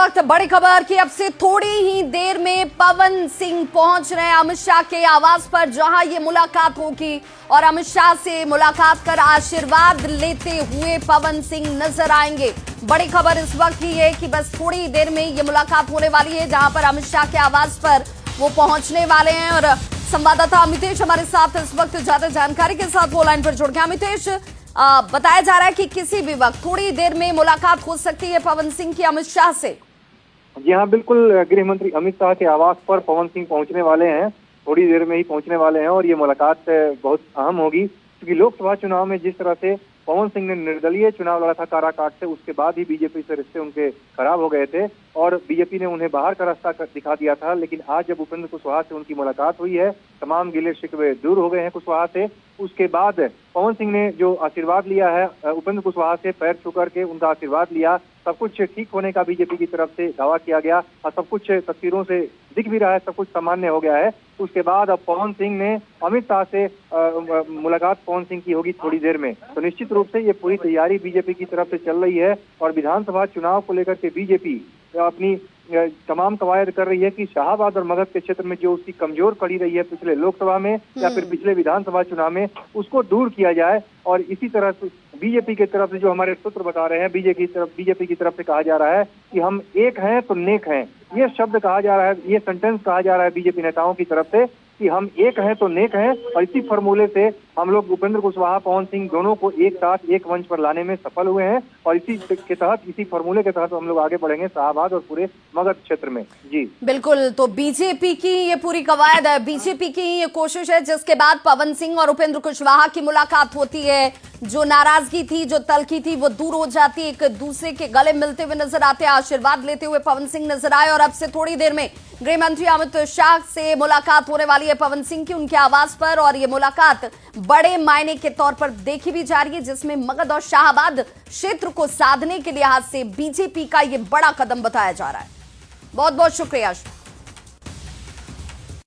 वक्त बड़ी खबर कि अब से थोड़ी ही देर में पवन सिंह पहुंच रहे हैं अमित शाह के आवास पर, जहां ये मुलाकात होगी और अमित शाह से मुलाकात कर आशीर्वाद लेते हुए पवन सिंह नजर आएंगे। बड़ी खबर इस वक्त ही है कि बस थोड़ी ही देर में ये मुलाकात होने वाली है, जहां पर अमित शाह के आवास पर वो पहुंचने वाले हैं। और संवाददाता अमितेश हमारे साथ इस वक्त ज्यादा जानकारी के साथ वो लाइन पर जुड़ गए। अमितेश, बताया जा रहा है कि किसी भी वक्त थोड़ी देर में मुलाकात हो सकती है पवन सिंह की अमित शाह से। जी हाँ, बिल्कुल। गृह मंत्री अमित शाह के आवास पर पवन सिंह पहुंचने वाले हैं, थोड़ी देर में ही पहुंचने वाले हैं और ये मुलाकात बहुत अहम होगी, क्योंकि लोकसभा चुनाव में जिस तरह से पवन सिंह ने निर्दलीय चुनाव लड़ा था काराकाट से, उसके बाद ही बीजेपी से रिश्ते उनके खराब हो गए थे और बीजेपी ने उन्हें बाहर का रास्ता दिखा दिया था। लेकिन आज जब उपेंद्र कुशवाहा से उनकी मुलाकात हुई है, तमाम गिले शिकवे दूर हो गए हैं कुशवाहा से। उसके बाद पवन सिंह ने जो आशीर्वाद लिया है उपेंद्र कुशवाहा से, पैर छू करके उनका आशीर्वाद लिया। सब कुछ ठीक होने का बीजेपी की तरफ से दावा किया गया और सब कुछ तस्वीरों से दिख भी रहा है, सब कुछ सामान्य हो गया है। उसके बाद अब पवन सिंह ने अमित शाह से मुलाकात पवन सिंह की होगी थोड़ी देर में। तो निश्चित रूप से ये पूरी तैयारी बीजेपी की तरफ से चल रही है और विधानसभा चुनाव को लेकर के बीजेपी अपनी तमाम कवायद कर रही है कि शाहाबाद और मगध के क्षेत्र में जो उसकी कमजोर पड़ी रही है पिछले लोकसभा में या फिर पिछले विधानसभा चुनाव में, उसको दूर किया जाए। और इसी तरह से बीजेपी की तरफ से जो हमारे सूत्र बता रहे हैं, बीजेपी की तरफ से कहा जा रहा है कि हम एक हैं तो नेक हैं। ये शब्द कहा जा रहा है, ये सेंटेंस कहा जा रहा है बीजेपी नेताओं की तरफ से कि हम एक हैं तो नेक हैं। और इसी फॉर्मूले से हम लोग उपेंद्र कुशवाहा पवन सिंह दोनों को एक साथ एक मंच पर लाने में सफल हुए हैं और इसी फॉर्मूले के तहत हम लोग आगे बढ़ेंगे शाहाबाद और पूरे मगध क्षेत्र में। जी बिल्कुल। तो बीजेपी की ये पूरी कवायद है, बीजेपी की ये कोशिश है, जिसके बाद पवन सिंह और उपेंद्र कुशवाहा की मुलाकात होती है। जो नाराजगी थी, जो तलखी थी, वो दूर हो जाती, एक दूसरे के गले मिलते हुए नजर आते, आशीर्वाद लेते हुए पवन सिंह नजर आए। और अब से थोड़ी देर में गृह मंत्री अमित शाह से मुलाकात होने वाली है पवन सिंह की उनके आवास पर, और ये मुलाकात बड़े मायने के तौर पर देखी भी जा रही है, जिसमें मगध और शाहाबाद क्षेत्र को साधने के लिहाज से बीजेपी का ये बड़ा कदम बताया जा रहा है। बहुत बहुत शुक्रिया।